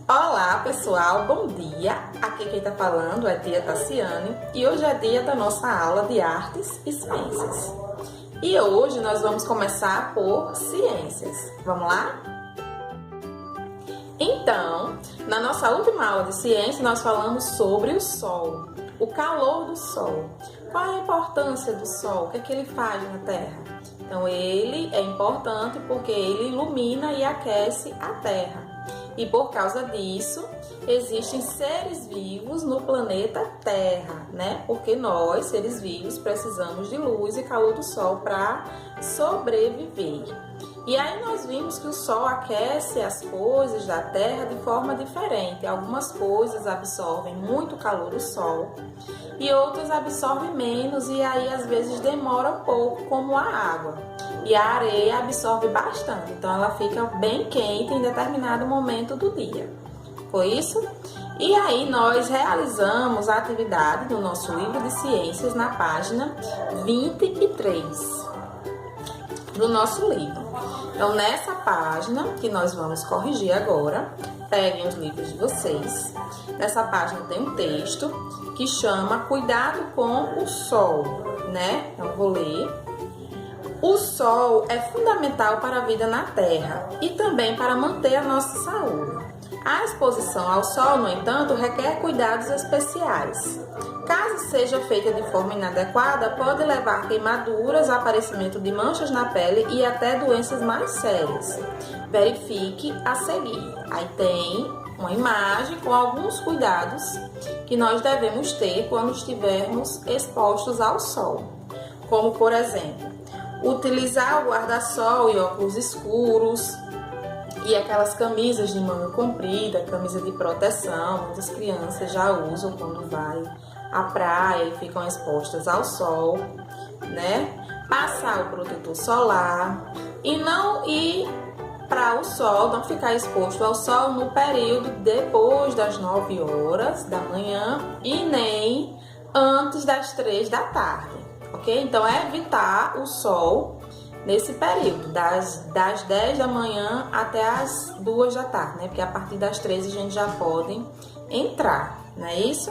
Olá pessoal, bom dia! Aqui quem está falando é a tia Tassiane e hoje é dia da nossa aula de Artes e Ciências. E hoje nós vamos começar por Ciências. Vamos lá? Então, na nossa última aula de Ciências nós falamos sobre o Sol, o calor do Sol. Qual é a importância do Sol? O que é que ele faz na Terra? Então ele é importante porque ele ilumina e aquece a Terra. E por causa disso, existem seres vivos no planeta Terra, né? Porque nós, seres vivos, precisamos de luz e calor do Sol para sobreviver. E aí nós vimos que o Sol aquece as coisas da Terra de forma diferente. Algumas coisas absorvem muito calor do Sol e outras absorvem menos e aí às vezes demora um pouco, como a água. E a areia absorve bastante, então ela fica bem quente em determinado momento do dia. Foi isso? E aí nós realizamos a atividade do nosso livro de ciências na página 23 do nosso livro. Então nessa página que nós vamos corrigir agora, peguem os livros de vocês. Nessa página tem um texto que chama Cuidado com o Sol, né? Então vou ler. O Sol é fundamental para a vida na Terra e também para manter a nossa saúde. A exposição ao Sol, no entanto, requer cuidados especiais. Caso seja feita de forma inadequada, pode levar a queimaduras, aparecimento de manchas na pele e até doenças mais sérias. Verifique a seguir. Aí tem uma imagem com alguns cuidados que nós devemos ter quando estivermos expostos ao Sol. Como, por exemplo, utilizar o guarda-sol e óculos escuros e aquelas camisas de manga comprida, camisa de proteção, muitas crianças já usam quando vai à praia e ficam expostas ao sol, né? Passar o protetor solar e não ir para o sol, não ficar exposto ao sol no período depois das 9 horas da manhã e nem antes das 3 da tarde. Ok? Então, é evitar o sol nesse período, das 10 da manhã até as 2 da tarde, né? Porque a partir das 13 a gente já pode entrar, não é isso?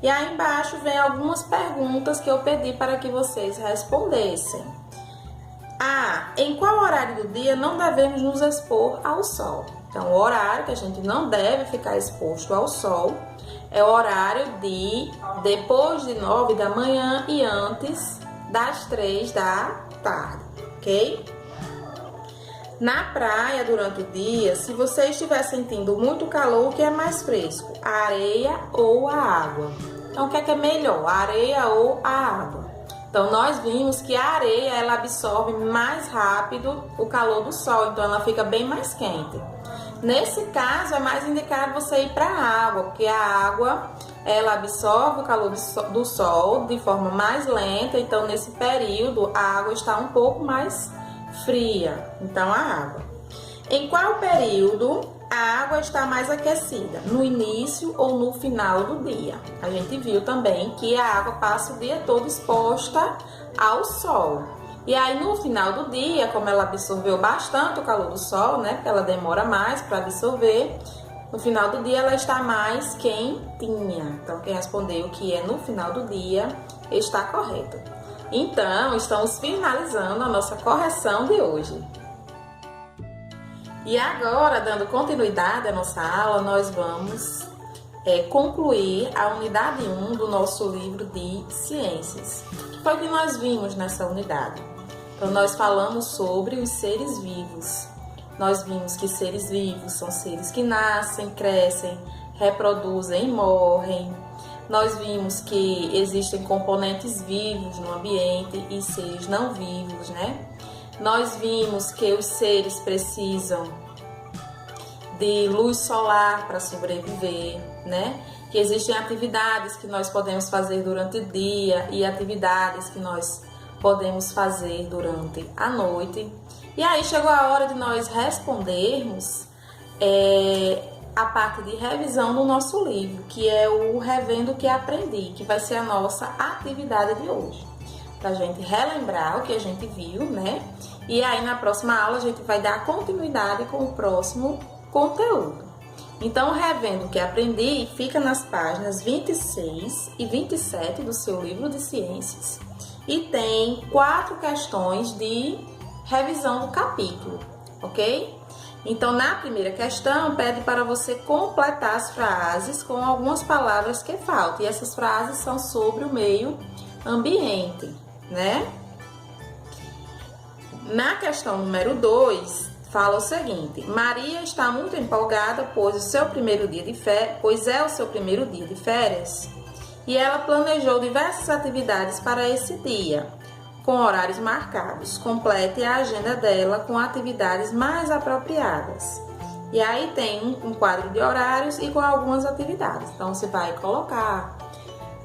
E aí embaixo vem algumas perguntas que eu pedi para que vocês respondessem. Em qual horário do dia não devemos nos expor ao sol? Então, o horário que a gente não deve ficar exposto ao sol é o horário de depois de 9 da manhã e antes das 3 da tarde, ok? Na praia, durante o dia, se você estiver sentindo muito calor, o que é mais fresco? A areia ou a água? Então, o que é melhor? A areia ou a água? Então, nós vimos que a areia, ela absorve mais rápido o calor do sol, então ela fica bem mais quente. Nesse caso, é mais indicado você ir para a água, porque a água, ela absorve o calor do sol de forma mais lenta, então nesse período a água está um pouco mais fria, então a água. Em qual período a água está mais aquecida? No início ou no final do dia? A gente viu também que a água passa o dia todo exposta ao sol. E aí no final do dia, como ela absorveu bastante o calor do sol, né? Porque ela demora mais para absorver, no final do dia ela está mais quentinha. Então quem respondeu que é no final do dia está correto. Então estamos finalizando a nossa correção de hoje. E agora, dando continuidade à nossa aula, nós vamos concluir a unidade 1 do nosso livro de ciências. Que foi o que nós vimos nessa unidade? Então, nós falamos sobre os seres vivos. Nós vimos que seres vivos são seres que nascem, crescem, reproduzem e morrem. Nós vimos que existem componentes vivos no ambiente e seres não vivos, né? Nós vimos que os seres precisam de luz solar para sobreviver, né? Que existem atividades que nós podemos fazer durante o dia e atividades que nós podemos fazer durante a noite. E aí chegou a hora de nós respondermos a parte de revisão do nosso livro, que é o Revendo o que Aprendi, que vai ser a nossa atividade de hoje. Pra gente relembrar o que a gente viu, né? E aí na próxima aula a gente vai dar continuidade com o próximo conteúdo. Então, revendo o que aprendi, fica nas páginas 26 e 27 do seu livro de ciências. E tem 4 questões de revisão do capítulo, ok? Então, na primeira questão, pede para você completar as frases com algumas palavras que faltam. E essas frases são sobre o meio ambiente, né? Na questão número 2, fala o seguinte: Maria está muito empolgada, pois é o seu primeiro dia de férias, e ela planejou diversas atividades para esse dia, com horários marcados. Complete a agenda dela com atividades mais apropriadas. E aí tem um quadro de horários e com algumas atividades. Então, você vai colocar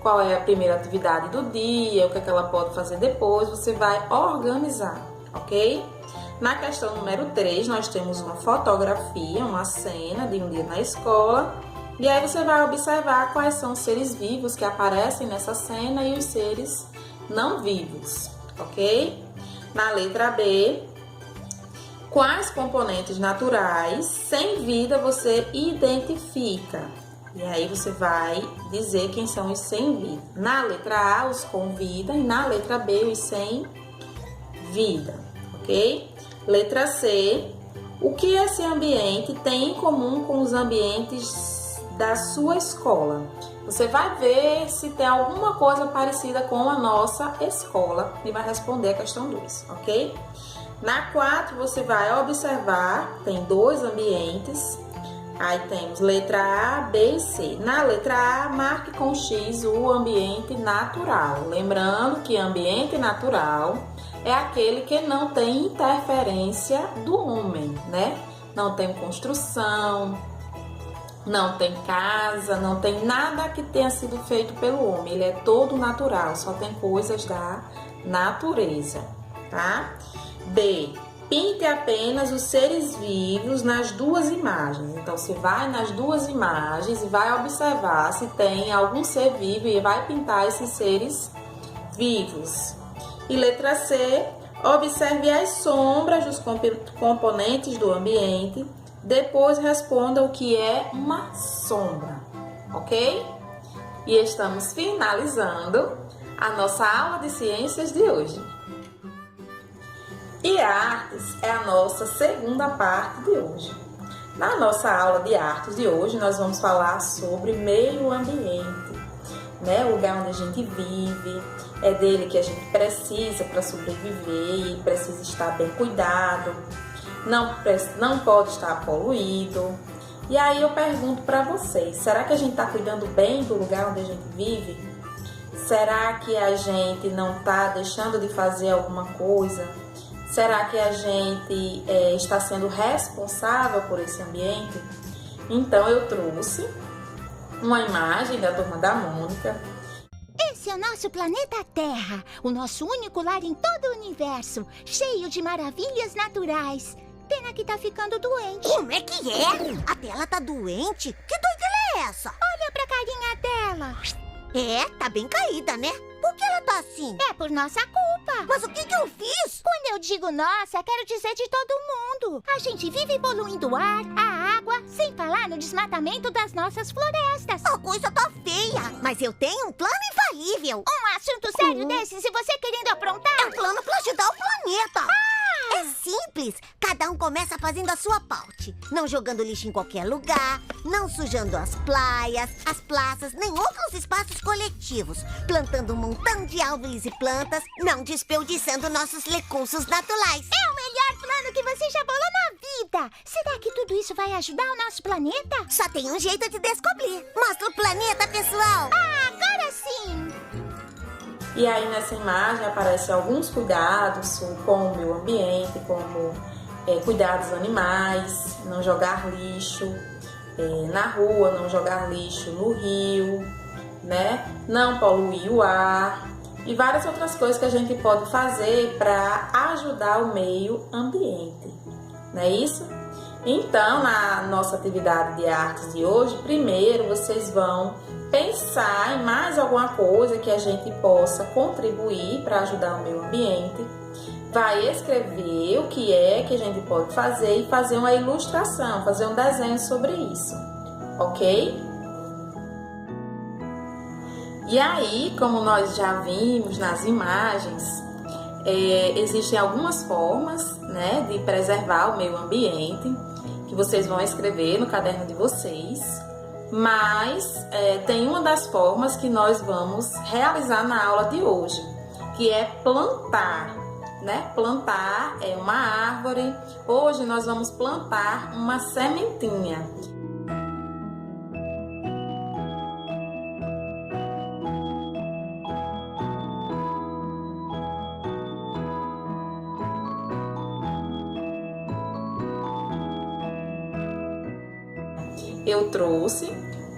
qual é a primeira atividade do dia, o que é que ela pode fazer depois, você vai organizar, ok? Na questão número 3, nós temos uma fotografia, uma cena de um dia na escola, e aí você vai observar quais são os seres vivos que aparecem nessa cena e os seres não vivos, ok? Na letra B, quais componentes naturais sem vida você identifica? E aí você vai dizer quem são os sem vida. Na letra A, os com vida, e na letra B, os sem vida, ok? Letra C, o que esse ambiente tem em comum com os ambientes da sua escola? Você vai ver se tem alguma coisa parecida com a nossa escola e vai responder a questão 2, ok? Na 4, você vai observar, tem 2 ambientes. Aí temos letra A, B e C. Na letra A, marque com X o ambiente natural. Lembrando que ambiente natural é aquele que não tem interferência do homem, né? Não tem construção, não tem casa, não tem nada que tenha sido feito pelo homem. Ele é todo natural, só tem coisas da natureza, tá? B. Pinte apenas os seres vivos nas 2 imagens. Então, você vai nas 2 imagens e vai observar se tem algum ser vivo e vai pintar esses seres vivos. E letra C, observe as sombras dos componentes do ambiente. Depois responda o que é uma sombra, ok? E estamos finalizando a nossa aula de ciências de hoje. E artes é a nossa segunda parte de hoje. Na nossa aula de artes de hoje, nós vamos falar sobre meio ambiente, né? O lugar onde a gente vive, é dele que a gente precisa para sobreviver e precisa estar bem cuidado, não pode estar poluído. E aí eu pergunto para vocês, será que a gente está cuidando bem do lugar onde a gente vive? Será que a gente não está deixando de fazer alguma coisa? Será que a gente está sendo responsável por esse ambiente? Então eu trouxe uma imagem da Turma da Mônica. Esse é o nosso planeta Terra, o nosso único lar em todo o universo, cheio de maravilhas naturais. Pena que tá ficando doente. Como é que é? A tela tá doente? Que doideira é essa? Olha pra carinha dela. É, tá bem caída, né? Por que ela tá assim? É por nossa culpa. Mas o que eu fiz? Quando eu digo nossa, quero dizer de todo mundo. A gente vive poluindo o ar, a água, sem falar no desmatamento das nossas florestas. A coisa tá feia, mas eu tenho um plano infalível. Um assunto sério desses e você querendo aprontar? É um plano pra ajudar o planeta. É simples, cada um começa fazendo a sua parte. Não jogando lixo em qualquer lugar, não sujando as praias, as praças, nem outros espaços coletivos. Plantando um montão de árvores e plantas, não desperdiçando nossos recursos naturais. É o melhor plano que você já bolou na vida. Será que tudo isso vai ajudar o nosso planeta? Só tem um jeito de descobrir. Mostra o planeta, pessoal. Agora sim! E aí nessa imagem aparecem alguns cuidados com o meio ambiente, como cuidar dos animais, não jogar lixo na rua, não jogar lixo no rio, né? Não poluir o ar e várias outras coisas que a gente pode fazer para ajudar o meio ambiente, não é isso? Então, na nossa atividade de artes de hoje, primeiro vocês vão pensar em mais alguma coisa que a gente possa contribuir para ajudar o meio ambiente. Vai escrever o que é que a gente pode fazer e fazer uma ilustração, fazer um desenho sobre isso. ok? E aí, como nós já vimos nas imagens, existem algumas formas, né, de preservar o meio ambiente, que vocês vão escrever no caderno de vocês, mas tem uma das formas que nós vamos realizar na aula de hoje, que é plantar, né? Plantar é uma árvore. Hoje nós vamos plantar uma sementinha. Eu trouxe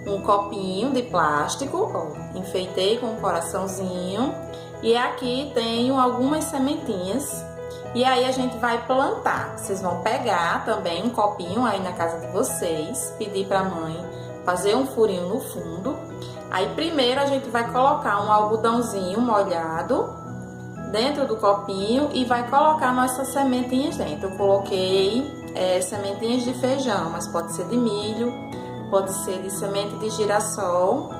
um copinho de plástico, ó, enfeitei com um coraçãozinho e aqui tenho algumas sementinhas e aí a gente vai plantar. Vocês vão pegar também um copinho aí na casa de vocês, pedir para a mãe fazer um furinho no fundo. Aí primeiro a gente vai colocar um algodãozinho molhado dentro do copinho e vai colocar nossas sementinhas dentro. Eu coloquei sementinhas de feijão, mas pode ser de milho, pode ser de semente de girassol.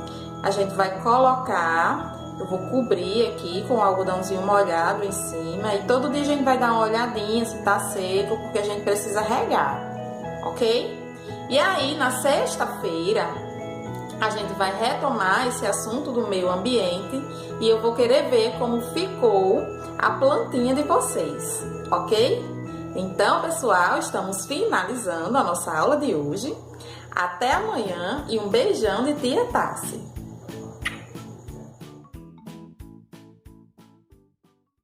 A gente vai colocar, eu vou cobrir aqui com o algodãozinho molhado em cima e todo dia a gente vai dar uma olhadinha se tá seco, porque a gente precisa regar, ok? E aí na sexta-feira a gente vai retomar esse assunto do meio ambiente e eu vou querer ver como ficou a plantinha de vocês, ok? Então, pessoal, estamos finalizando a nossa aula de hoje. Até amanhã e um beijão de tia Tassi.